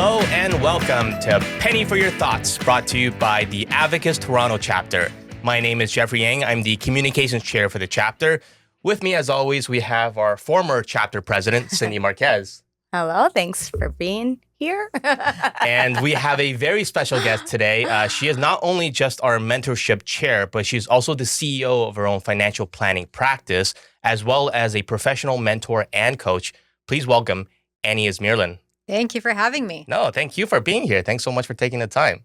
Hello and welcome to Penny for Your Thoughts, brought to you by the Advocis Toronto chapter. My name is Jeffrey Yang. I'm the Communications Chair for the chapter. With me, as always, we have our former chapter president, Cindy Marques. Hello, thanks for being here. And we have a very special guest today. She is not only just our Mentorship Chair, but she's also the CEO of her own financial planning practice, as well as a professional mentor and coach. Please welcome Annie Izmirlyan. Thank you for having me. No, thank you for being here. Thanks so much for taking the time.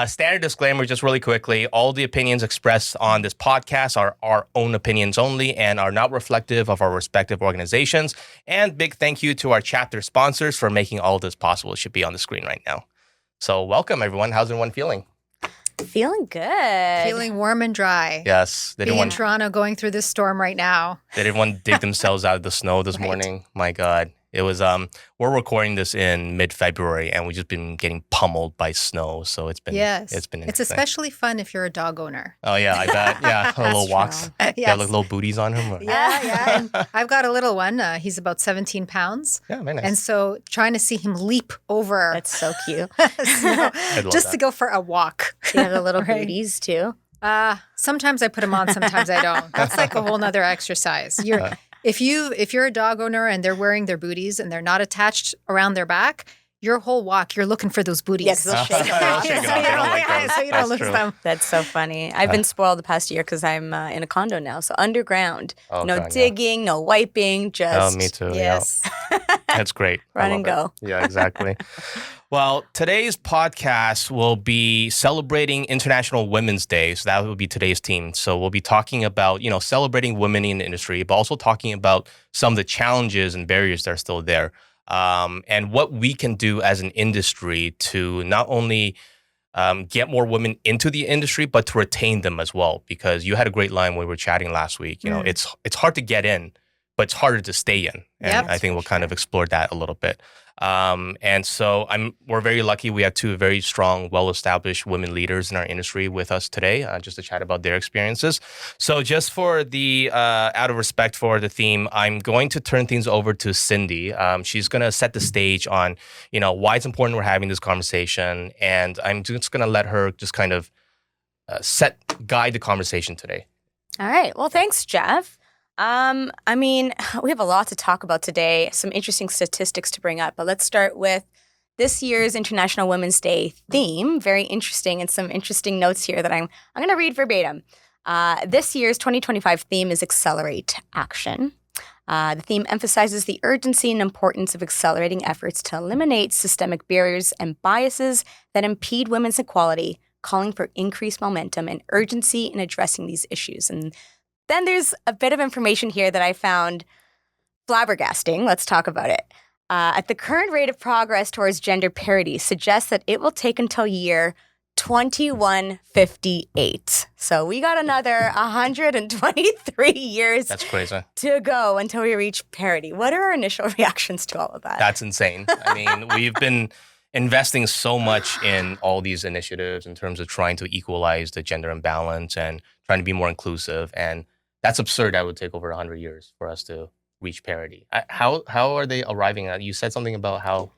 Standard disclaimer, just really quickly, all the opinions expressed on this podcast are our own opinions only and are not reflective of our respective organizations. And big thank you to our chapter sponsors for making all this possible. It should be on the screen right now. So welcome, everyone. How's everyone feeling? Feeling good. Feeling warm and dry. Yes. Being in Toronto, going through this storm right now. Did everyone dig themselves out of the snow this morning? My God. It was, we're recording this in mid-February and we've just been getting pummeled by snow. So it's been interesting. It's especially fun if you're a dog owner. Oh, yeah, I bet. Yeah, little walks. Yes. Yeah, like little booties on him. Or... Yeah. And I've got a little one. He's about 17 pounds. Yeah, very nice. And so trying to see him leap over. That's so cute. Just to go for a walk. You have the little booties too? Sometimes I put him on, sometimes I don't. That's like a whole nother exercise. If you're a dog owner and they're wearing their booties and they're not attached around their back, your whole walk, you're looking for those booties. Yes, they'll shake them off. So you don't lose them. That's so funny. I've been spoiled the past year because I'm in a condo now. So underground, no God, digging, no wiping, just... Oh, me too. Yes. Yeah. That's great. Run and go. Yeah, exactly. Well, today's podcast will be celebrating International Women's Day. So that will be today's theme. So we'll be talking about, celebrating women in the industry, but also talking about some of the challenges and barriers that are still there. And what we can do as an industry to not only get more women into the industry, but to retain them as well. Because you had a great line when we were chatting last week. It's hard to get in, but it's harder to stay in. And I think we'll kind of explore that a little bit. And so we're very lucky. We have two very strong, well-established women leaders in our industry with us today, just to chat about their experiences. So just for the, out of respect for the theme, I'm going to turn things over to Cindy. She's going to set the stage on, why it's important we're having this conversation. And I'm just going to let her just kind of guide the conversation today. All right. Well, thanks, Jeff. We have a lot to talk about today, some interesting statistics to bring up, but let's start with this year's International Women's Day theme. Very interesting, and some interesting notes here that I'm going to read verbatim. This year's 2025 theme is Accelerate Action. The theme emphasizes the urgency and importance of accelerating efforts to eliminate systemic barriers and biases that impede women's equality, calling for increased momentum and urgency in addressing these issues. And then there's a bit of information here that I found flabbergasting. Let's talk about it. At the current rate of progress towards gender parity suggests that it will take until year 2158. So we got another 123 years That's crazy. To go until we reach parity. What are our initial reactions to all of that? That's insane. We've been investing so much in all these initiatives in terms of trying to equalize the gender imbalance and trying to be more inclusive. And that's absurd. That would take over 100 years for us to reach parity. How are they arriving at? You said something about how...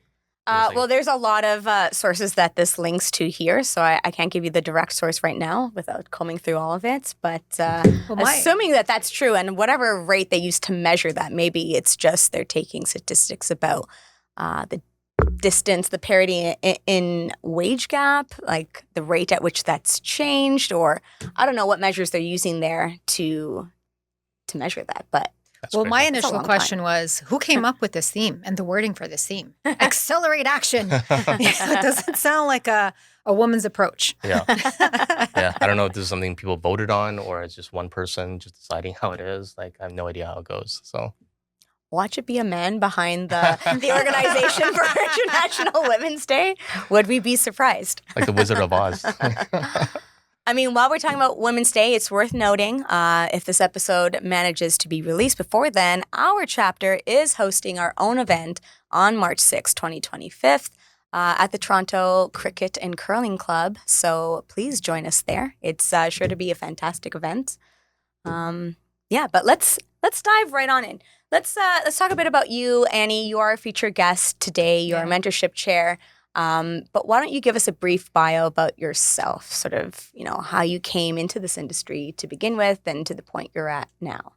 Well, there's a lot of sources that this links to here, so I can't give you the direct source right now without combing through all of it. But assuming that that's true, and whatever rate they use to measure that, maybe it's just they're taking statistics about the distance, the parity in wage gap, like the rate at which that's changed, or I don't know what measures they're using there to measure that. But my initial question was, who came up with this theme and the wording for this theme? Accelerate action. It doesn't sound like a woman's approach. Yeah. I don't know if this is something people voted on or it's just one person just deciding how it is. Like, I have no idea how it goes. So watch it be a man behind the organization for International Women's Day. Would we be surprised? Like the Wizard of Oz. While we're talking about Women's Day, it's worth noting, if this episode manages to be released before then, our chapter is hosting our own event on March 6, 2025, at the Toronto Cricket and Curling Club. So please join us there. It's sure to be a fantastic event. Yeah, but let's dive right on in. Let's talk a bit about you, Annie. You are a featured guest today. You're a mentorship chair. But why don't you give us a brief bio about yourself, sort of, how you came into this industry to begin with and to the point you're at now.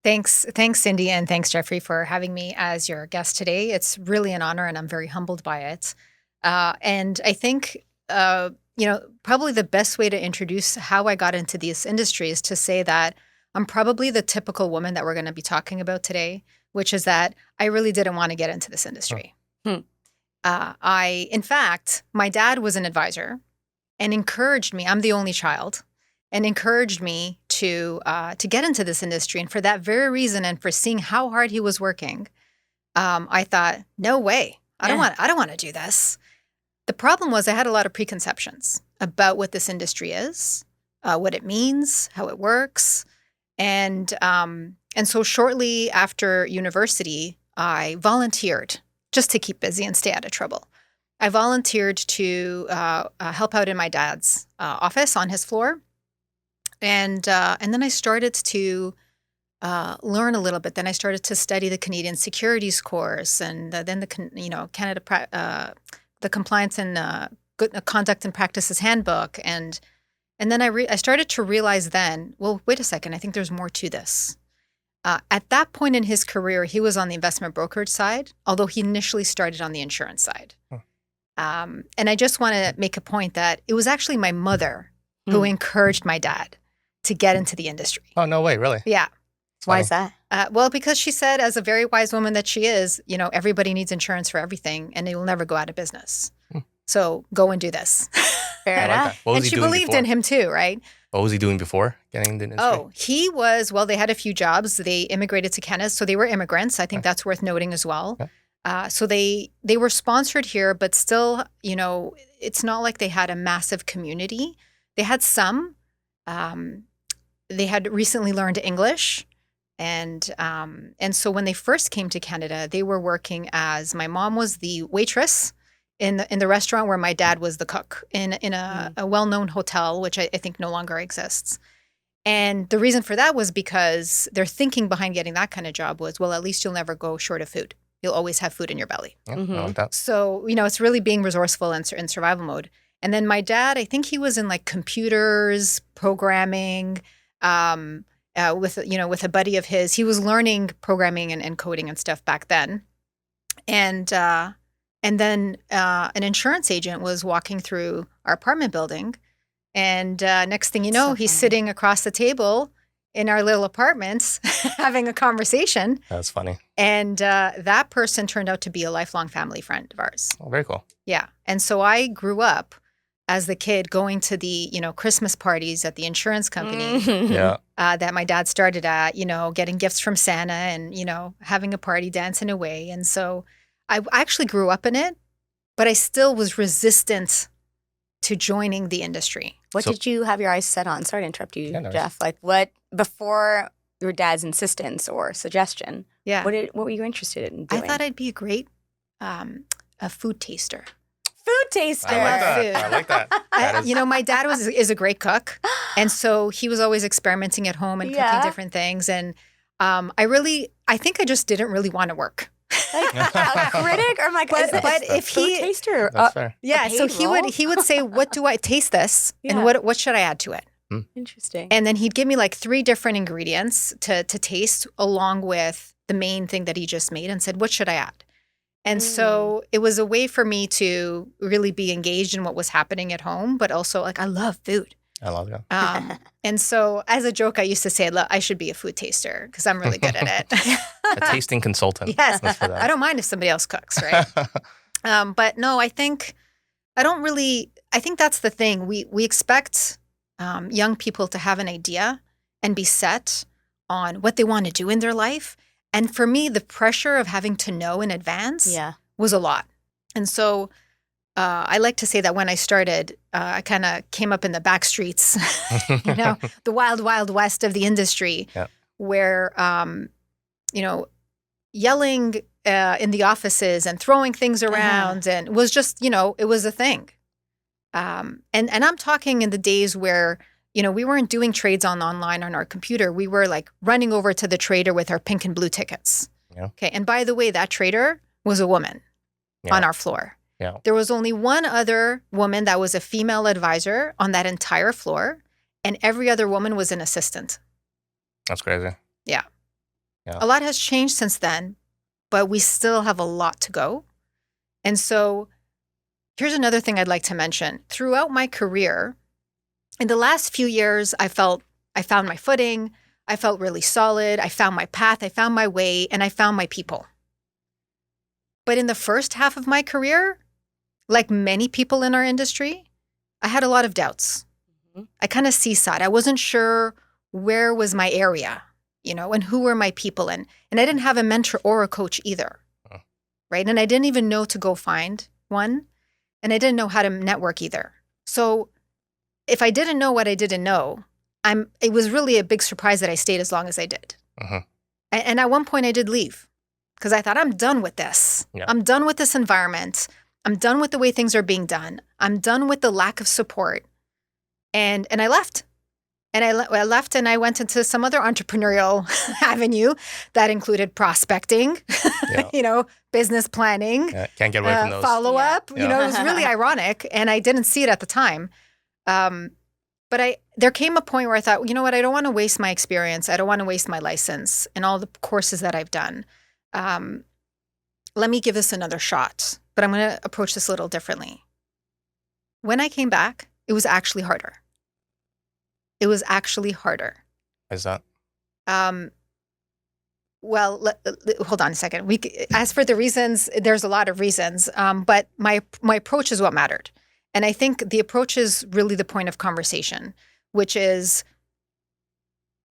Thanks, Cindy, and thanks, Jeffrey, for having me as your guest today. It's really an honor, and I'm very humbled by it. And I think, probably the best way to introduce how I got into this industry is to say that I'm probably the typical woman that we're going to be talking about today, which is that I really didn't want to get into this industry. In fact, my dad was an advisor and encouraged me. I'm the only child, and encouraged me to get into this industry. And for that very reason, and for seeing how hard he was working, I thought, no way, I don't want to do this. The problem was I had a lot of preconceptions about what this industry is, what it means, how it works, and so shortly after university, I volunteered just to keep busy and stay out of trouble. I volunteered to help out in my dad's office on his floor. And then I started to learn a little bit. Then I started to study the Canadian Securities course, and then the Compliance and Good Conduct and Practices Handbook, and then I started to realize then, well, wait a second, I think there's more to this. At that point in his career, he was on the investment brokerage side, although he initially started on the insurance side. And I just want to make a point that it was actually my mother who encouraged my dad to get into the industry. Oh, no way, really? Yeah. Why is that? Well, because she said, as a very wise woman that she is, everybody needs insurance for everything, and they will never go out of business. So go and do this. Fair enough. What was and he she doing believed before? in him too, right? What was he doing before getting into the industry? Oh, he was, well, they had a few jobs. They immigrated to Canada, so they were immigrants. I think that's worth noting as well. So they were sponsored here, but still, it's not like they had a massive community. They had some. They had recently learned English. And so when they first came to Canada, they were working as, my mom was the waitress in the restaurant where my dad was the cook in a well-known hotel, which I think no longer exists. And the reason for that was because their thinking behind getting that kind of job was, well, at least you'll never go short of food. You'll always have food in your belly. I like that. So, it's really being resourceful and in survival mode. And then my dad, I think he was in like computers, programming, with a buddy of his. He was learning programming and coding and stuff back then. And then an insurance agent was walking through our apartment building. And next thing you know, he's sitting across the table in our little apartments having a conversation. That's funny. And that person turned out to be a lifelong family friend of ours. Oh, very cool. Yeah. And so I grew up as the kid going to the, Christmas parties at the insurance company that my dad started at, getting gifts from Santa and, having a party, dancing away. And so I actually grew up in it, but I still was resistant to joining the industry. What did you have your eyes set on? Sorry to interrupt you, Jeff. Like what, before your dad's insistence or suggestion, what were you interested in doing? I thought I'd be a great a food taster. Food taster. I like that. My dad is a great cook. And so he was always experimenting at home and cooking different things. And I think I just didn't really want to work. Like a critic or like, but if food he taster, that's fair. Yeah, so he would say, "What do I taste this? And what should I add to it?" Interesting. And then he'd give me like 3 different ingredients to taste along with the main thing that he just made, and said, "What should I add?" And so it was a way for me to really be engaged in what was happening at home, but also like I love food. I love that. And so as a joke, I used to say, I should be a food taster because I'm really good at it. A tasting consultant. Yes. I don't mind if somebody else cooks, right? But no, I think that's the thing. We expect young people to have an idea and be set on what they want to do in their life. And for me, the pressure of having to know in advance was a lot. And so I like to say that when I started, I kind of came up in the back streets, the wild, wild west of the industry, where, yelling in the offices and throwing things around and was just, it was a thing. And I'm talking in the days where, we weren't doing trades online on our computer. We were like running over to the trader with our pink and blue tickets. Yeah. Okay. And by the way, that trader was a woman on our floor. Yeah. There was only one other woman that was a female advisor on that entire floor, and every other woman was an assistant. That's crazy. Yeah. Yeah. A lot has changed since then, but we still have a lot to go. And so here's another thing I'd like to mention. Throughout my career, in the last few years, I found my footing. I felt really solid. I found my path. I found my way, and I found my people. But in the first half of my career, like many people in our industry, I had a lot of doubts. Mm-hmm. I kind of seesawed. I wasn't sure where was my area, and who were my people. And I didn't have a mentor or a coach either, right? And I didn't even know to go find one. And I didn't know how to network either. So if I didn't know what I didn't know, it was really a big surprise that I stayed as long as I did. Uh-huh. And at one point I did leave because I thought, I'm done with this. Yeah. I'm done with this environment. I'm done with the way things are being done. I'm done with the lack of support. And I left. And I left and I went into some other entrepreneurial avenue that included prospecting, business planning. Yeah, can't get away from those. Follow up. Yeah. It was really ironic, and I didn't see it at the time. But there came a point where I thought, you know what? I don't want to waste my experience. I don't want to waste my license and all the courses that I've done. Let me give this another shot. But I'm going to approach this a little differently. When I came back, it was actually harder. It was actually harder. Why is that? Well, hold on a second. As for the reasons, there's a lot of reasons, but my approach is what mattered. And I think the approach is really the point of conversation, which is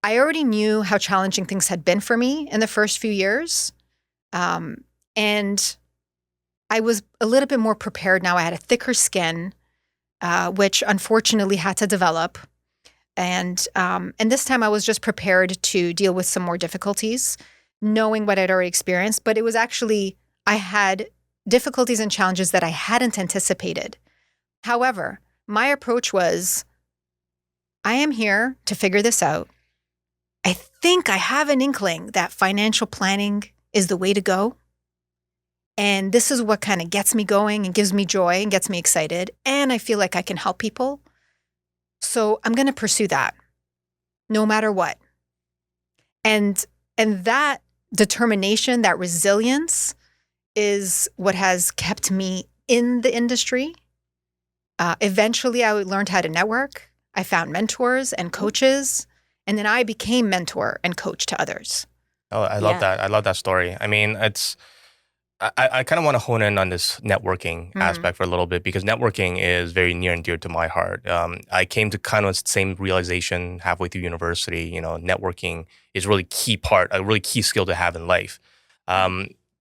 I already knew how challenging things had been for me in the first few years. And I was a little bit more prepared now. I had a thicker skin, which unfortunately had to develop. And this time I was just prepared to deal with some more difficulties, knowing what I'd already experienced. But it was actually, I had difficulties and challenges that I hadn't anticipated. However, my approach was, I am here to figure this out. I think I have an inkling that financial planning is the way to go. And this is what kind of gets me going and gives me joy and gets me excited. And I feel like I can help people. So I'm going to pursue that no matter what. And that determination, that resilience is what has kept me in the industry. Eventually, I learned how to network. I found mentors and coaches, and then I became mentor and coach to others. Oh, I love that. I love that story. I mean, I kind of want to hone in on this networking aspect for a little bit because networking is very near and dear to my heart. I came to kind of the same realization halfway through university. Networking is really a really key skill to have in life.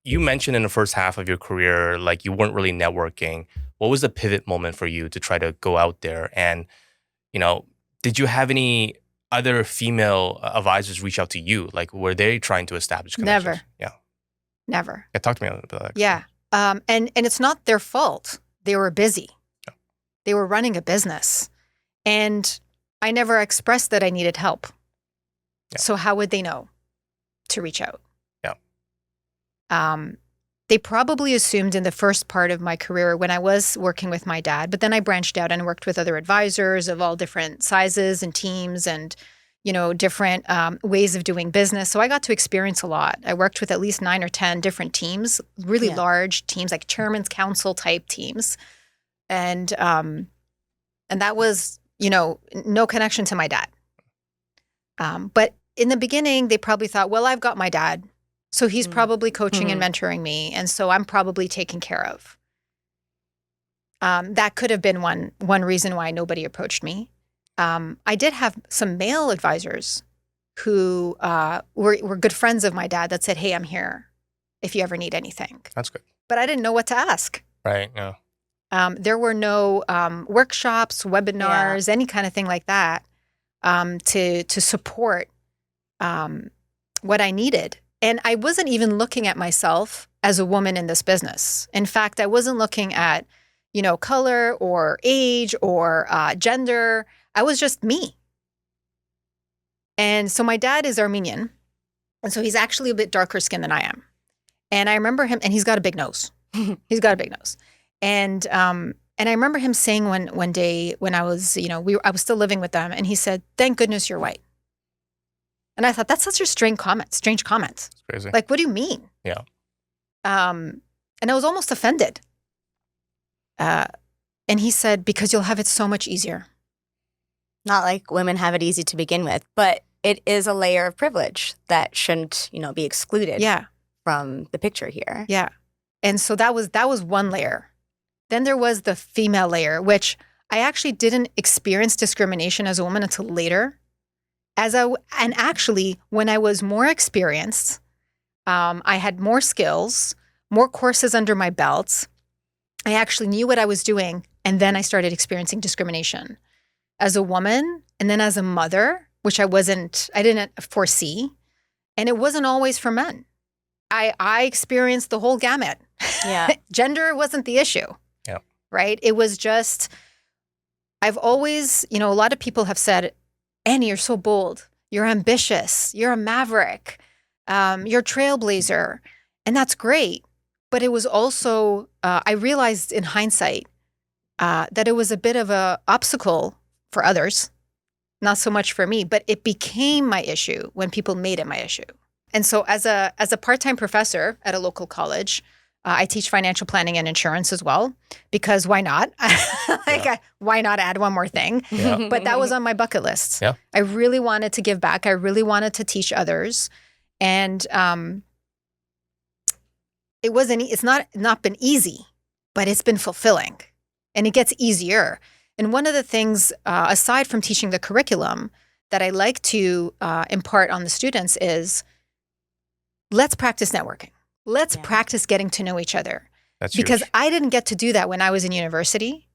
You mentioned in the first half of your career, like you weren't really networking. What was the pivot moment for you to try to go out there? And, did you have any other female advisors reach out to you? Like, were they trying to establish connections? Never. Yeah. Never. Yeah, talk to me a little bit about that. Yeah. And it's not their fault. They were busy. Yeah. They were running a business. And I never expressed that I needed help. Yeah. So how would they know to reach out? Yeah. They probably assumed in the first part of my career when I was working with my dad, but then I branched out and worked with other advisors of all different sizes and teams and different ways of doing business. So I got to experience a lot. I worked with at least 9 or 10 different teams, really large teams, like chairman's council type teams. And that was, no connection to my dad. But in the beginning, they probably thought, well, I've got my dad. So he's probably coaching and mentoring me. And so I'm probably taken care of. That could have been one reason why nobody approached me. I did have some male advisors who were good friends of my dad that said, hey, I'm here if you ever need anything. That's good. But I didn't know what to ask. Right, yeah. There were no workshops, webinars, any kind of thing like that to support what I needed. And I wasn't even looking at myself as a woman in this business. In fact, I wasn't looking at, color or age or gender. I was just me. And so my dad is Armenian. And so he's actually a bit darker skinned than I am. And I remember him, and he's got a big nose. He's got a big nose. And I remember him saying one day when I was, I was still living with them, and he said, "Thank goodness you're white." And I thought, that's such a strange comment. It's crazy. Like, what do you mean? Yeah. And I was almost offended. And he said, "Because you'll have it so much easier." Not like women have it easy to begin with, but it is a layer of privilege that shouldn't, be excluded from the picture here. Yeah. And so that was one layer. Then there was the female layer, which I actually didn't experience discrimination as a woman until later. And actually, when I was more experienced, I had more skills, more courses under my belt. I actually knew what I was doing. And then I started experiencing discrimination as a woman, and then as a mother, which I didn't foresee. And it wasn't always for men. I experienced the whole gamut. Yeah. Gender wasn't the issue. Yeah. Right? It was just, I've always, a lot of people have said, "Annie, you're so bold. You're ambitious. You're a maverick. You're a trailblazer." And that's great. But it was also, I realized in hindsight that it was a bit of an obstacle for others, not so much for me, but it became my issue when people made it my issue. And so as a part-time professor at a local college, I teach financial planning and insurance as well, because why not? Why not add one more thing? Yeah. But that was on my bucket list. Yeah. I really wanted to give back. I really wanted to teach others. And it's not been easy, but it's been fulfilling, and it gets easier. And one of the things, aside from teaching the curriculum, that I like to impart on the students is, let's practice networking. Let's practice getting to know each other. That's because huge. I didn't get to do that when I was in university.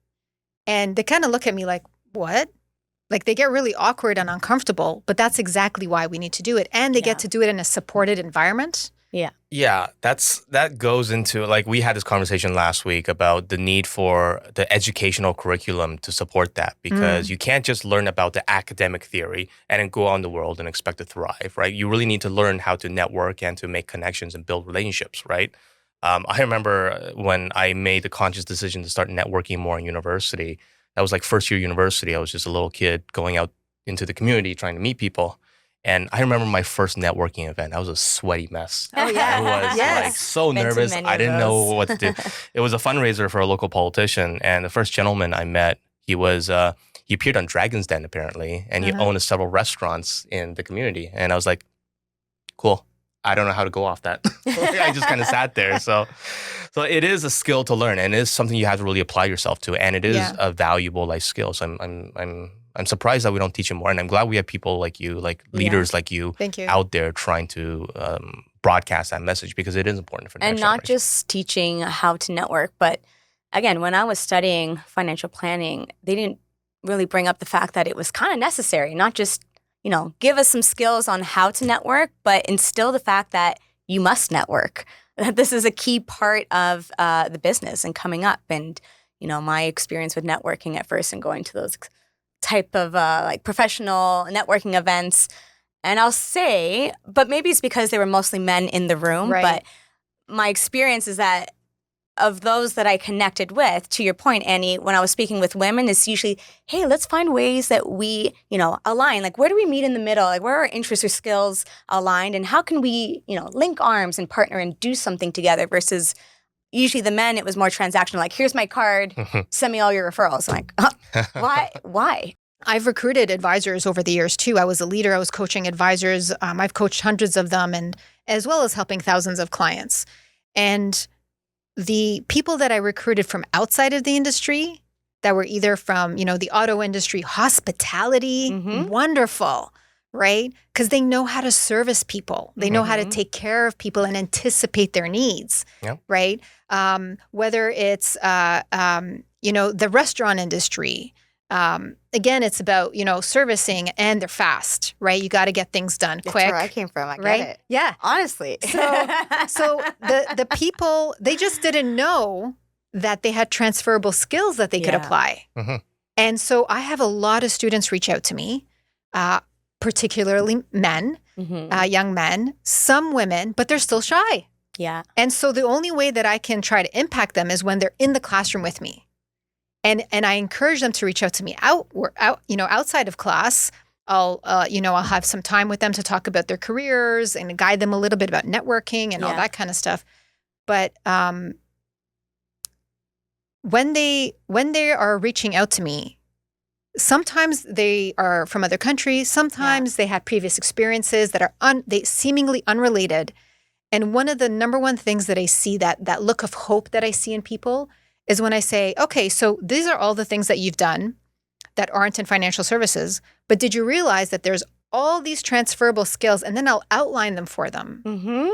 And they kind of look at me like, what? Like, they get really awkward and uncomfortable, but that's exactly why we need to do it. And they get to do it in a supported environment. Yeah, that goes into, like, we had this conversation last week about the need for the educational curriculum to support that, because you can't just learn about the academic theory and then go out in the world and expect to thrive, right? You really need to learn how to network and to make connections and build relationships, right? I remember when I made the conscious decision to start networking more in university. That was like first year university. I was just a little kid going out into the community trying to meet people. And I remember my first networking event. I was a sweaty mess. Oh, yeah. I was like so Been to nervous. many I of didn't know those. what to do. It was a fundraiser for a local politician. And the first gentleman I met, he appeared on Dragon's Den apparently. And he owned several restaurants in the community. And I was like, cool. I don't know how to go off that. I just kind of sat there. So it is a skill to learn, and it is something you have to really apply yourself to. And it is a valuable life skill. So I'm surprised that we don't teach it more. And I'm glad we have people like you, like leaders like you, Thank you, out there trying to broadcast that message, because it is important for the And next not generation. just teaching how to network, but again, when I was studying financial planning, they didn't really bring up the fact that it was kind of necessary, not just, give us some skills on how to network, but instill the fact that you must network, that this is a key part of the business and coming up. And, my experience with networking at first and going to those type of like professional networking events. And I'll say, but maybe it's because they were mostly men in the room, but my experience is that of those that I connected with, to your point, Annie, when I was speaking with women, it's usually, hey, let's find ways that we, align. Like, where do we meet in the middle? Like, where are our interests or skills aligned? And how can we, link arms and partner and do something together versus usually the men, it was more transactional. Like, here's my card, send me all your referrals. I'm like, why? I've recruited advisors over the years too. I was a leader. I was coaching advisors. I've coached hundreds of them, and as well as helping thousands of clients. And the people that I recruited from outside of the industry that were either from, the auto industry, hospitality, wonderful, right? Because they know how to service people. They know how to take care of people and anticipate their needs, right? Whether it's, the restaurant industry, again, it's about, servicing, and they're fast, right? You got to get things done quick. That's where I came from. I get it. Yeah. Honestly. So the people, they just didn't know that they had transferable skills that they could apply. And so I have a lot of students reach out to me. particularly men, young men, some women, but they're still shy. Yeah. And so the only way that I can try to impact them is when they're in the classroom with me. And I encourage them to reach out to me outside of class. I'll have some time with them to talk about their careers and guide them a little bit about networking and all that kind of stuff. But when they are reaching out to me, sometimes they are from other countries. Sometimes they had previous experiences that are they seemingly unrelated. And one of the number one things that I see, that look of hope that I see in people, is when I say, okay, so these are all the things that you've done that aren't in financial services, but did you realize that there's all these transferable skills? And then I'll outline them for them. Mm-hmm.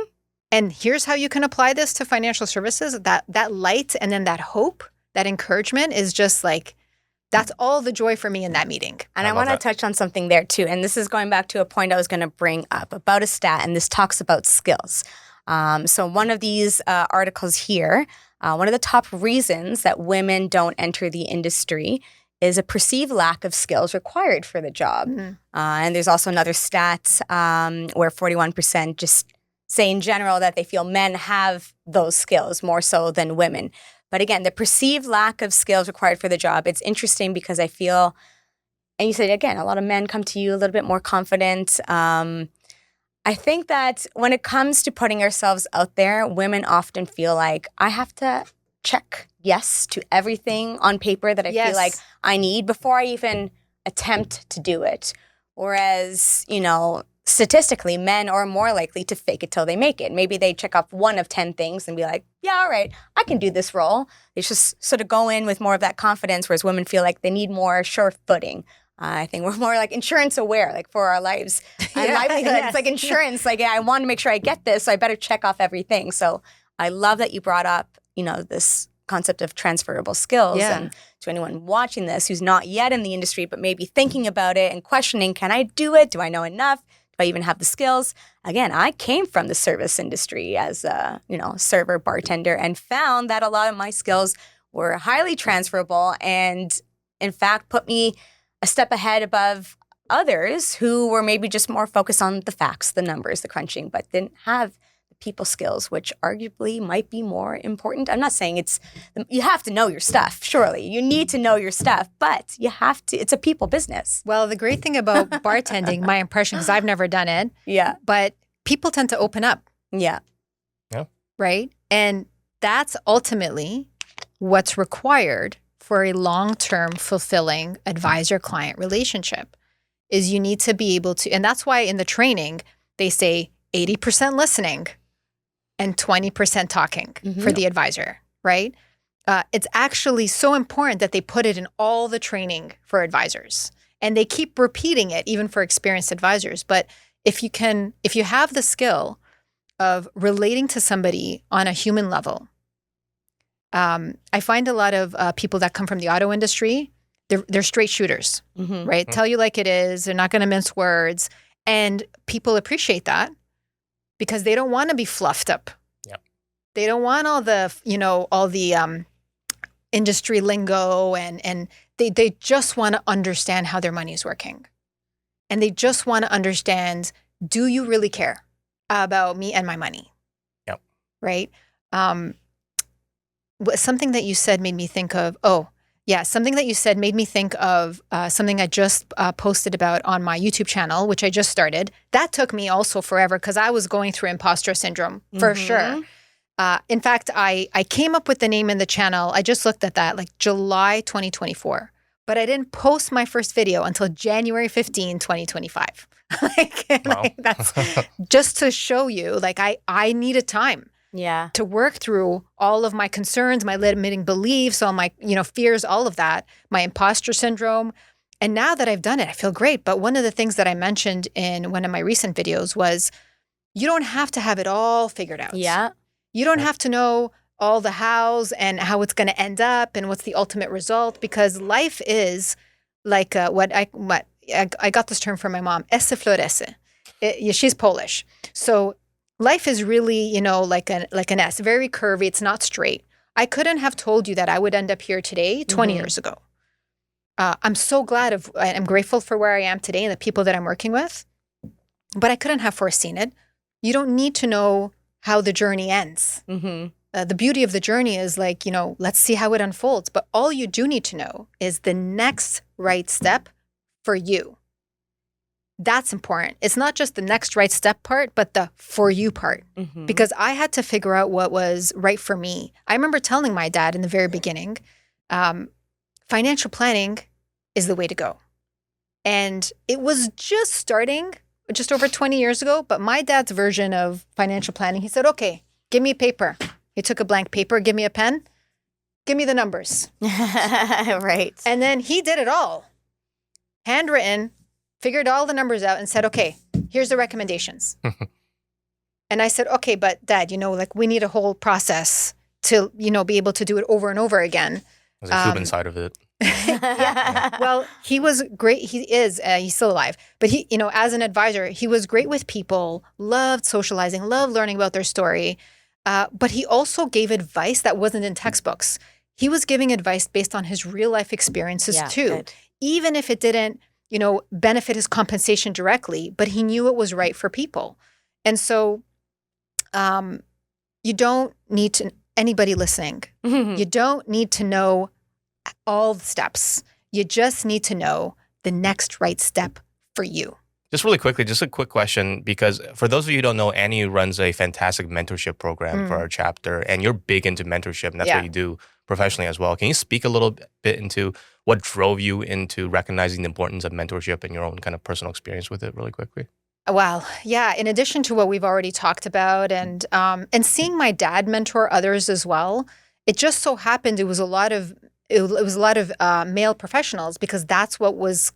And here's how you can apply this to financial services. That light and then that hope, that encouragement is just like, that's all the joy for me in that meeting. And I want to touch on something there too. And this is going back to a point I was going to bring up about a stat, and this talks about skills. So one of these articles here, one of the top reasons that women don't enter the industry is a perceived lack of skills required for the job. Mm-hmm. And there's also another stat where 41% just say in general that they feel men have those skills more so than women. But again, the perceived lack of skills required for the job, it's interesting because I feel, and you said, again, a lot of men come to you a little bit more confident. I think that when it comes to putting ourselves out there, women often feel like I have to check yes to everything on paper that I feel like I need before I even attempt to do it. Whereas, statistically, men are more likely to fake it till they make it. Maybe they check off 1 of 10 things and be like, yeah, all right, I can do this role. They just sort of go in with more of that confidence, whereas women feel like they need more sure footing. I think we're more like insurance aware, like for our lives and livelihood. Yes. It's like insurance. Like, I want to make sure I get this, so I better check off everything. So I love that you brought up, this concept of transferable skills. Yeah. And to anyone watching this who's not yet in the industry, but maybe thinking about it and questioning, can I do it? Do I know enough? Do I even have the skills? Again, I came from the service industry as a, server, bartender, and found that a lot of my skills were highly transferable and, in fact, put me a step ahead above others who were maybe just more focused on the facts, the numbers, the crunching, but didn't have the people skills, which arguably might be more important. I'm not saying you have to know your stuff, surely. You need to know your stuff, but you have to, it's a people business. Well, the great thing about bartending, my impression, because I've never done it, but people tend to open up. Yeah. Right? And that's ultimately what's required for a long-term fulfilling advisor-client relationship is you need to be able to, and that's why in the training, they say 80% listening and 20% talking for the advisor, right? It's actually so important that they put it in all the training for advisors. And they keep repeating it even for experienced advisors. But if you have the skill of relating to somebody on a human level, I find a lot of people that come from the auto industry, they're straight shooters, right? Tell you like it is. They're not going to mince words. And people appreciate that because they don't want to be fluffed up. Yep. They don't want all the industry lingo and they just want to understand how their money is working. And they just want to understand, do you really care about me and my money? Yep. Right? Something that you said made me think of, something I just posted about on my YouTube channel, which I just started. That took me also forever because I was going through imposter syndrome for sure. In fact, I came up with the name in the channel. I just looked at that like July 2024, but I didn't post my first video until January 15, 2025. That's just to show you, like I needed time. Yeah. To work through all of my concerns, my limiting beliefs, all my, fears, all of that, my imposter syndrome. And now that I've done it, I feel great. But one of the things that I mentioned in one of my recent videos was you don't have to have it all figured out. Yeah. You don't have to know all the hows and how it's going to end up and what's the ultimate result, because life is like I got this term from my mom, esse florece. She's Polish. So life is really, like an S, very curvy. It's not straight. I couldn't have told you that I would end up here today 20 years ago. I'm so glad I'm grateful for where I am today and the people that I'm working with, but I couldn't have foreseen it. You don't need to know how the journey ends. Mm-hmm. The beauty of the journey is like, let's see how it unfolds. But all you do need to know is the next right step for you. That's important. It's not just the next right step part, but the for you part. Mm-hmm. Because I had to figure out what was right for me. I remember telling my dad in the very beginning, financial planning is the way to go. And it was just starting just over 20 years ago. But my dad's version of financial planning, he said, okay, give me a paper. He took a blank paper, give me a pen, give me the numbers. Right. And then he did it all. Handwritten, figured all the numbers out and said, okay, here's the recommendations. And I said, okay, but Dad, we need a whole process to, be able to do it over and over again. There's a human side of it. Yeah. Well, he was great. He's still alive. But he, as an advisor, he was great with people, loved socializing, loved learning about their story. But he also gave advice that wasn't in textbooks. He was giving advice based on his real life experiences too. Good. Even if it didn't, benefit his compensation directly, but he knew it was right for people. And so you don't need to, anybody listening, you don't need to know all the steps. You just need to know the next right step for you. Just really quickly, just a quick question, because for those of you who don't know, Annie runs a fantastic mentorship program for our chapter, and you're big into mentorship, and that's what you do professionally as well. Can you speak a little bit into what drove you into recognizing the importance of mentorship and your own kind of personal experience with it really quickly? Well, yeah, in addition to what we've already talked about and seeing my dad mentor others as well, it just so happened it was a lot of male professionals because that's what was,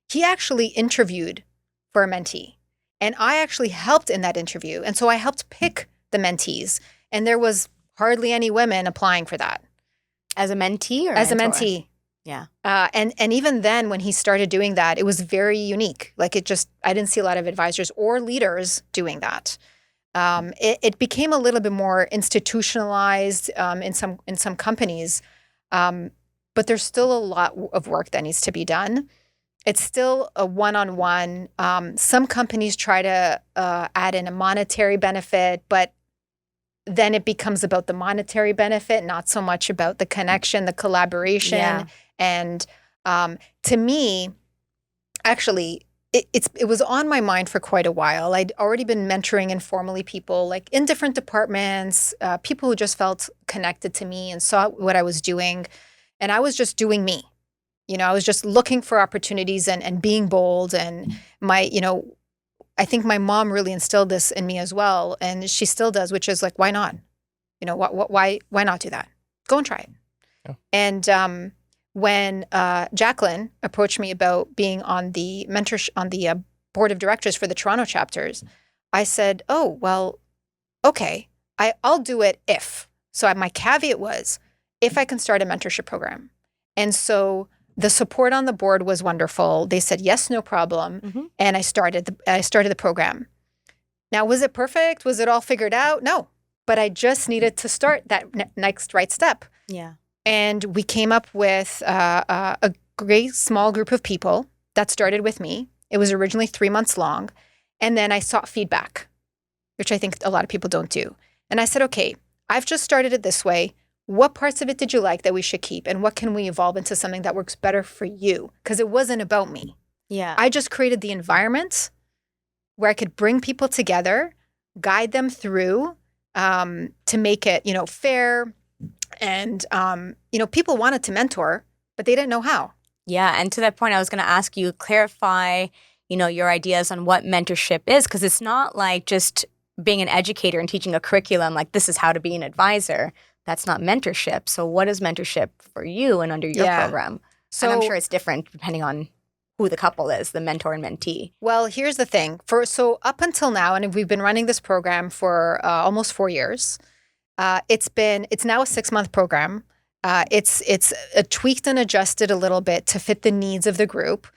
he actually interviewed for a mentee. And I actually helped in that interview. And so I helped pick the mentees. And there was hardly any women applying for that. As a mentee or as mentor? a mentee. Yeah. And even then when he started doing that, it was very unique. Like I didn't see a lot of advisors or leaders doing that. It became a little bit more institutionalized in some companies. But there's still a lot of work that needs to be done. It's still a one-on-one. Some companies try to add in a monetary benefit, but then it becomes about the monetary benefit, not so much about the connection, the collaboration. Yeah. And to me, actually, it was on my mind for quite a while. I'd already been mentoring informally people, like in different departments, people who just felt connected to me and saw what I was doing. And I was just doing me. I was just looking for opportunities and being bold. And I think my mom really instilled this in me as well. And she still does, which is like, why not? Why not do that? Go and try it. Yeah. And when Jacqueline approached me about being on the board of directors for the Toronto chapters, I said, oh, well, okay, I'll do it if. So my caveat was, if I can start a mentorship program. And so the support on the board was wonderful. They said, yes, no problem. Mm-hmm. And I started the program. Now, was it perfect? Was it all figured out? No, but I just needed to start that next right step. Yeah. And we came up with a great small group of people that started with me. It was originally 3 months long. And then I sought feedback, which I think a lot of people don't do. And I said, okay, I've just started it this way. What parts of it did you like that we should keep? And what can we evolve into something that works better for you? Because it wasn't about me. Yeah. I just created the environment where I could bring people together, guide them through to make it, fair. And, people wanted to mentor, but they didn't know how. Yeah. And to that point, I was going to ask you, clarify, your ideas on what mentorship is, because it's not like just being an educator and teaching a curriculum, like this is how to be an advisor. That's not mentorship. So what is mentorship for you and under your program? So and I'm sure it's different depending on who the couple is, the mentor and mentee. Well, here's the thing. So up until now, and we've been running this program for almost 4 years. It's now a 6-month program. It's tweaked and adjusted a little bit to fit the needs of the group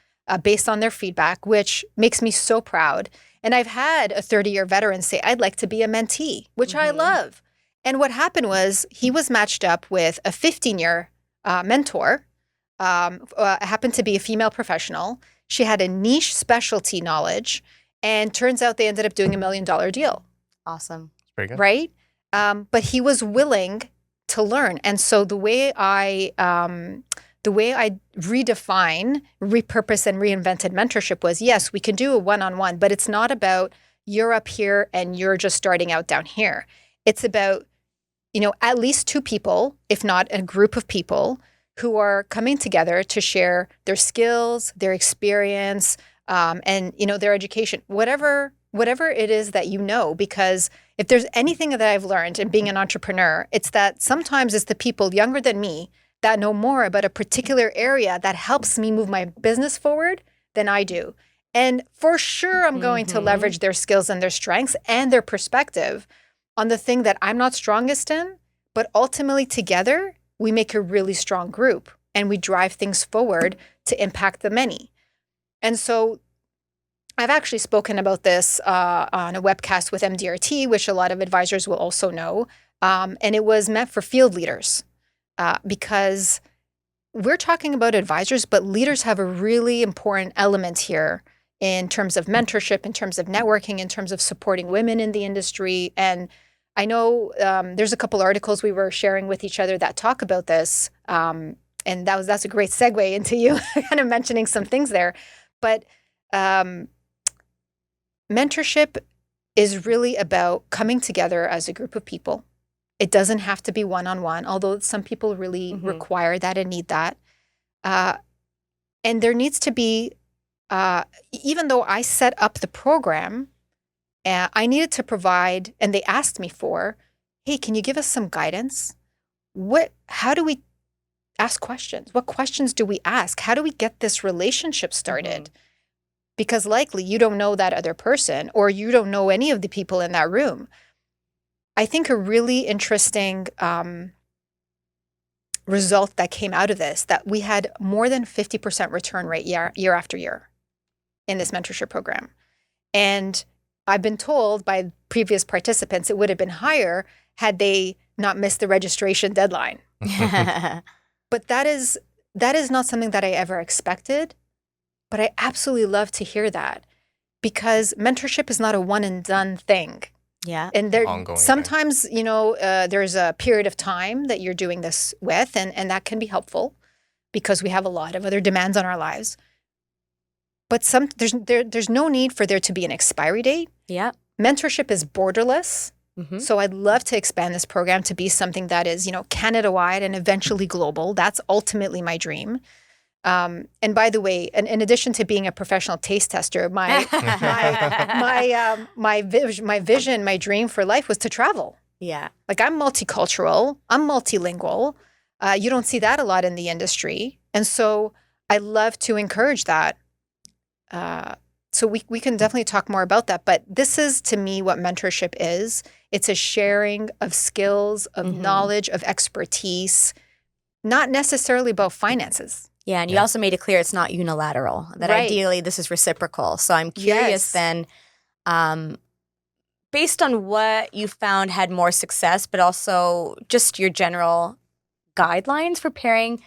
based on their feedback, which makes me so proud. And I've had a 30-year veteran say, I'd like to be a mentee, which I love. And what happened was he was matched up with a 15-year mentor happened to be a female professional. She had a niche specialty knowledge, and turns out they ended up doing $1 million deal. Awesome. Very good. Right? But he was willing to learn. And so the way I redefine, repurpose, and reinvented mentorship was, yes, we can do a one-on-one, but it's not about you're up here and you're just starting out down here. It's about, at least two people, if not a group of people, who are coming together to share their skills, their experience, and their education, whatever it is that because if there's anything that I've learned in being an entrepreneur, it's that sometimes it's the people younger than me that know more about a particular area that helps me move my business forward than I do. And for sure, I'm going to leverage their skills and their strengths and their perspective on the thing that I'm not strongest in, but ultimately together, we make a really strong group and we drive things forward to impact the many. And so I've actually spoken about this on a webcast with MDRT, which a lot of advisors will also know. And it was meant for field leaders because we're talking about advisors, but leaders have a really important element here in terms of mentorship, in terms of networking, in terms of supporting women in the industry. And I know there's a couple articles we were sharing with each other that talk about this. And that's a great segue into you kind of mentioning some things there. But mentorship is really about coming together as a group of people. It doesn't have to be one-on-one, although some people really require that and need that. And there needs to be, even though I set up the program, I needed to provide, and they asked me for, hey, can you give us some guidance? How do we ask questions? What questions do we ask? How do we get this relationship started? Because likely you don't know that other person or you don't know any of the people in that room. I think a really interesting result that came out of this, that we had more than 50% return rate year after year in this mentorship program. And I've been told by previous participants it would have been higher had they not missed the registration deadline. But that is not something that I ever expected. But I absolutely love to hear that because mentorship is not a one and done thing. Yeah. And there Ongoing sometimes, there's a period of time that you're doing this with, and that can be helpful because we have a lot of other demands on our lives. But there's no need for there to be an expiry date. Yeah. Mentorship is borderless. So I'd love to expand this program to be something that is, Canada-wide and eventually global. That's ultimately my dream. And by the way, in addition to being a professional taste tester, my vision, my dream for life was to travel. Yeah. Like I'm multicultural, I'm multilingual. You don't see that a lot in the industry. And so I love to encourage that. So we can definitely talk more about that. But this is, to me, what mentorship is. It's a sharing of skills, of knowledge, of expertise, not necessarily about finances. Yeah, and you also made it clear it's not unilateral, that ideally this is reciprocal. So I'm curious then, based on what you found had more success, but also just your general guidelines for pairing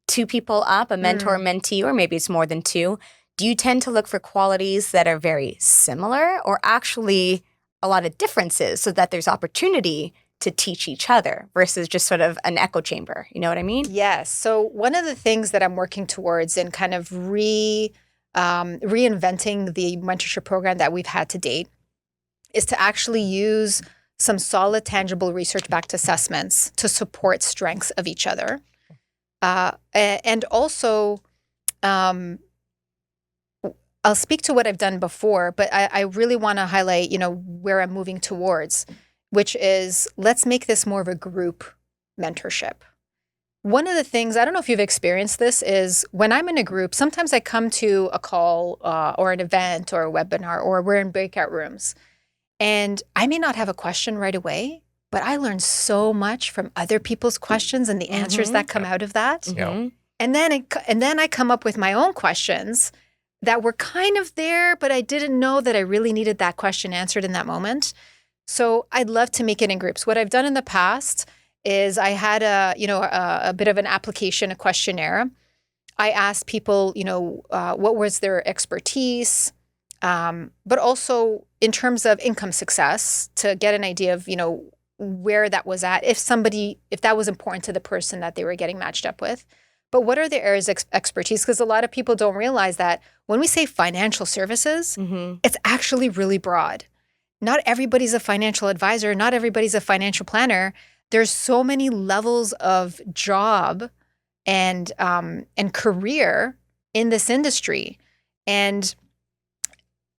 two people up, a mentor, mentee, or maybe it's more than two, do you tend to look for qualities that are very similar or actually a lot of differences so that there's opportunity to teach each other versus just sort of an echo chamber? You know what I mean? Yes. So one of the things that I'm working towards in kind of reinventing the mentorship program that we've had to date is to actually use some solid, tangible research-backed assessments to support strengths of each other. And also, I'll speak to what I've done before, but I really want to highlight, where I'm moving towards, which is let's make this more of a group mentorship. One of the things, I don't know if you've experienced this, is when I'm in a group, sometimes I come to a call or an event or a webinar, or we're in breakout rooms, and I may not have a question right away, but I learn so much from other people's questions and the answers that come out of that. And then I come up with my own questions that were kind of there, but I didn't know that I really needed that question answered in that moment. So I'd love to make it in groups. What I've done in the past is I had a bit of an application, a questionnaire, I asked people, what was their expertise, but also in terms of income success to get an idea of, where that was at, if that was important to the person that they were getting matched up with. But what are their areas of expertise? Because a lot of people don't realize that when we say financial services, it's actually really broad. Not everybody's a financial advisor. Not everybody's a financial planner. There's so many levels of job and career in this industry. And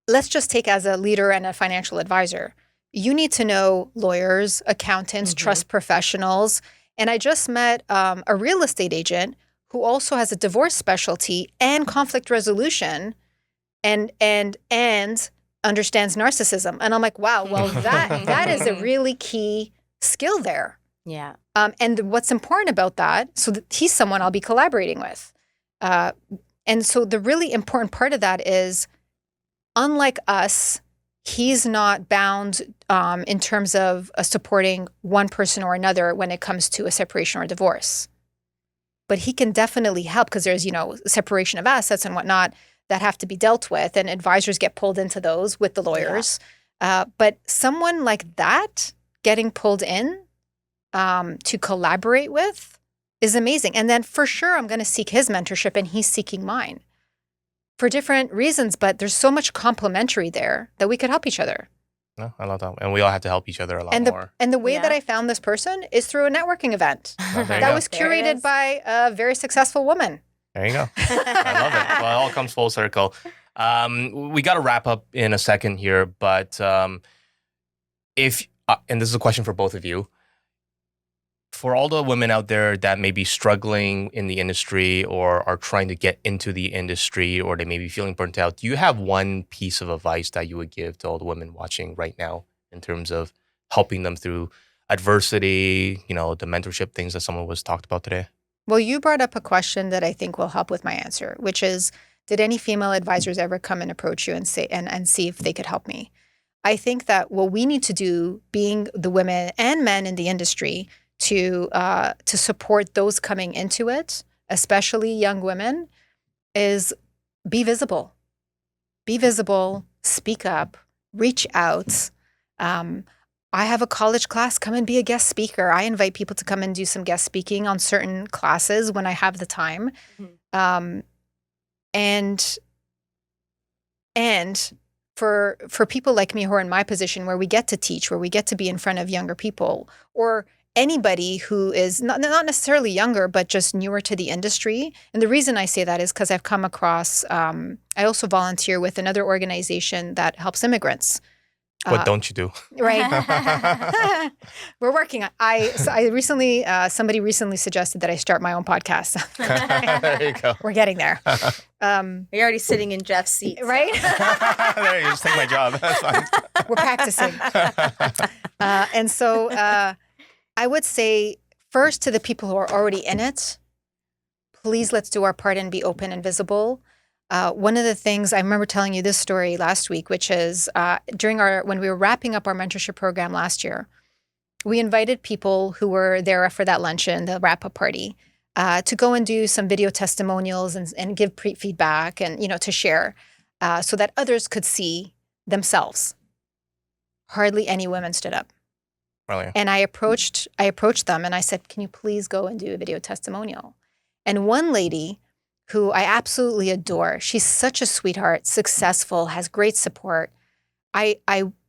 let's just take as a leader and a financial advisor. You need to know lawyers, accountants, trust professionals. And I just met a real estate agent who also has a divorce specialty and conflict resolution and understands narcissism. And I'm like, wow, well, that is a really key skill there. Yeah. And what's important about that, so that he's someone I'll be collaborating with. And so the really important part of that is, unlike us, he's not bound in terms of supporting one person or another when it comes to a separation or divorce. But he can definitely help because there's, separation of assets and whatnot that have to be dealt with, and advisors get pulled into those with the lawyers. Yeah. But someone like that getting pulled in to collaborate with is amazing. And then for sure, I'm going to seek his mentorship and he's seeking mine for different reasons, but there's so much complementary there that we could help each other. No, I love that. And we all have to help each other a lot more. And the way that I found this person is through a networking event that was curated by a very successful woman. There you go. I love it. Well, it all comes full circle. We got to wrap up in a second here, but if, and this is a question for both of you, for all the women out there that may be struggling in the industry or are trying to get into the industry, or they may be feeling burnt out, do you have one piece of advice that you would give to all the women watching right now in terms of helping them through adversity, the mentorship things that someone was talked about today? Well, you brought up a question that I think will help with my answer, which is, did any female advisors ever come and approach you and say and see if they could help me? I think that what we need to do, being the women and men in the industry, to support those coming into it, especially young women, is be visible. Be visible, speak up, reach out. I have a college class, come and be a guest speaker. I invite people to come and do some guest speaking on certain classes when I have the time. And for people like me who are in my position where we get to teach, where we get to be in front of younger people, or anybody who is not necessarily younger, but just newer to the industry. And the reason I say that is because I've come across, I also volunteer with another organization that helps immigrants. What don't you do? Right. We're working on somebody recently suggested that I start my own podcast. There you go. We're getting there. You're already sitting in Jeff's seat. Right? There you go. Just take my job. That's fine. We're practicing. And so I would say first to the people who are already in it, please let's do our part and be open and visible. One of the things, I remember telling you this story last week, which is when we were wrapping up our mentorship program last year, we invited people who were there for that luncheon, the wrap-up party, to go and do some video testimonials and give feedback and, to share so that others could see themselves. Hardly any women stood up. Really? And I approached them and I said, can you please go and do a video testimonial? And one lady who I absolutely adore, she's such a sweetheart, successful, has great support. I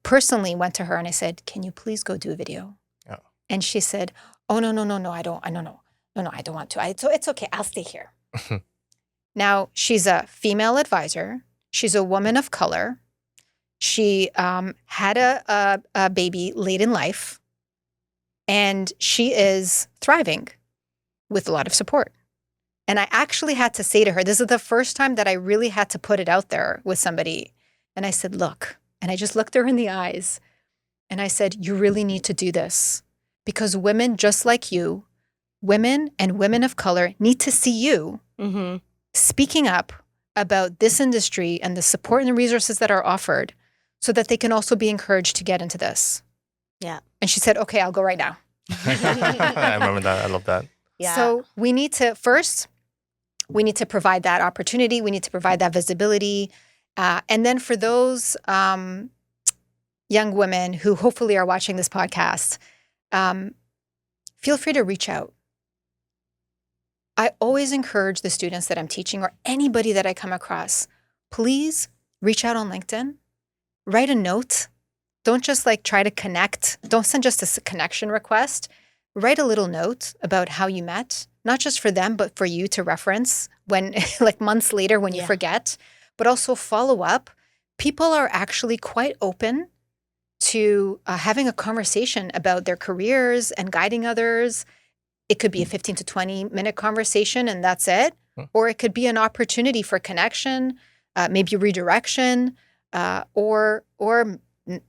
personally went to her and I said, can you please go do a video? Yeah. And she said, oh, no, I don't want to. So it's okay, I'll stay here. Now, she's a female advisor. She's a woman of color. She had a baby late in life. And she is thriving with a lot of support. And I actually had to say to her, this is the first time that I really had to put it out there with somebody. And I said, look, and I just looked her in the eyes. And I said, you really need to do this because women just like you, women and women of color need to see you speaking up about this industry and the support and the resources that are offered so that they can also be encouraged to get into this. Yeah. And she said, okay, I'll go right now. I remember that. I love that. Yeah. So we need to first, we need to provide that opportunity. We need to provide that visibility. And then for those young women who hopefully are watching this podcast, feel free to reach out. I always encourage the students that I'm teaching or anybody that I come across, please reach out on LinkedIn, write a note. Don't just like try to connect. Don't send just a connection request. Write a little note about how you met, not just for them, but for you to reference when like months later when you forget, but also follow up. People are actually quite open to having a conversation about their careers and guiding others. It could be a 15 to 20 minute conversation and that's it. Or it could be an opportunity for connection, maybe redirection, or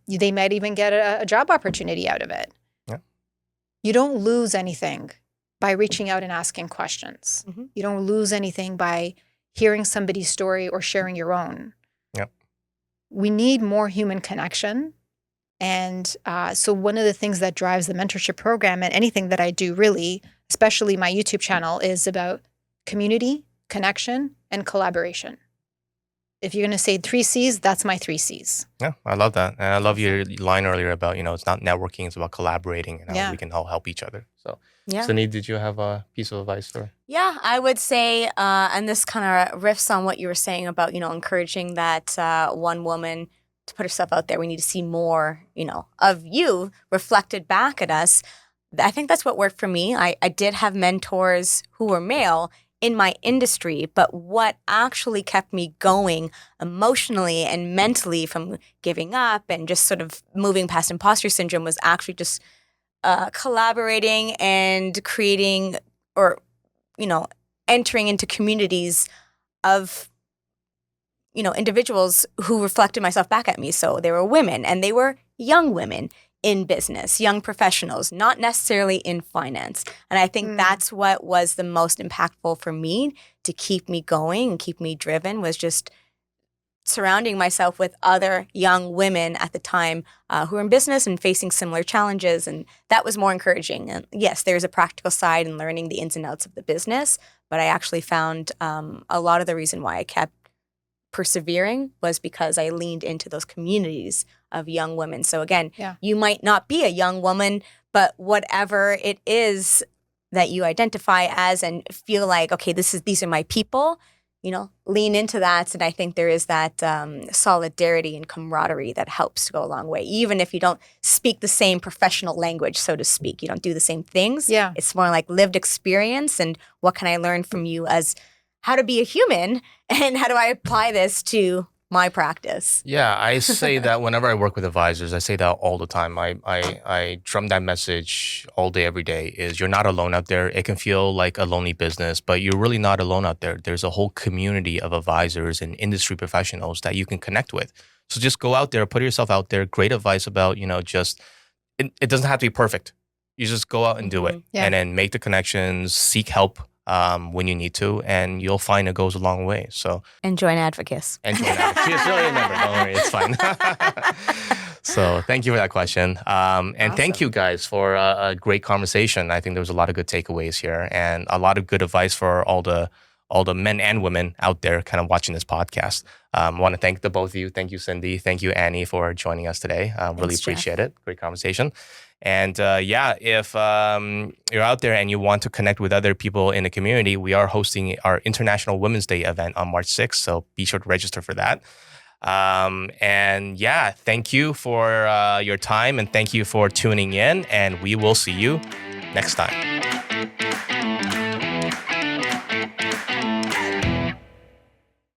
they might even get a job opportunity out of it. Yeah. You don't lose anything by reaching out and asking questions. Mm-hmm. You don't lose anything by hearing somebody's story or sharing your own. Yep. We need more human connection. And so one of the things that drives the mentorship program and anything that I do really, especially my YouTube channel, is about community, connection, and collaboration. If you're going to say 3 C's, that's my 3 C's. Yeah, I love that. And I love your line earlier about, it's not networking, it's about collaborating and how we can all help each other. So, Cindy, did you have a piece of advice for? Yeah, I would say, and this kind of riffs on what you were saying about, encouraging that one woman to put herself out there. We need to see more, of you reflected back at us. I think that's what worked for me. I did have mentors who were male in my industry, but what actually kept me going emotionally and mentally from giving up and just sort of moving past imposter syndrome was actually just collaborating and creating or, entering into communities of, individuals who reflected myself back at me. So they were women and they were young women in business, young professionals, not necessarily in finance. And I think that's what was the most impactful for me to keep me going and keep me driven, was just surrounding myself with other young women at the time who were in business and facing similar challenges. And that was more encouraging. And yes, there's a practical side in learning the ins and outs of the business, but I actually found a lot of the reason why I kept persevering was because I leaned into those communities of young women. So again, you might not be a young woman, but whatever it is that you identify as and feel like, okay, these are my people, lean into that. And I think there is that solidarity and camaraderie that helps to go a long way. Even if you don't speak the same professional language, so to speak, you don't do the same things. Yeah. It's more like lived experience and what can I learn from you as how to be a human and how do I apply this to my practice? Yeah, I say that whenever I work with advisors, I say that all the time. I drum that message all day, every day, is you're not alone out there. It can feel like a lonely business, but you're really not alone out there. There's a whole community of advisors and industry professionals that you can connect with. So just go out there, put yourself out there. Great advice about, it doesn't have to be perfect. You just go out and do it and then make the connections, seek help when you need to, and you'll find it goes a long way. So join Advocis. It's really a number. Don't worry, it's fine. So thank you for that question. And awesome. Thank you guys for a great conversation. I think there was a lot of good takeaways here and a lot of good advice for all the men and women out there kind of watching this podcast. I want to thank the both of you. Thank you, Cindy. Thank you, Annie, for joining us today. Really appreciate it. Great conversation. And if you're out there and you want to connect with other people in the community, we are hosting our International Women's Day event on March 6th. So be sure to register for that. Thank you for your time and thank you for tuning in. And we will see you next time.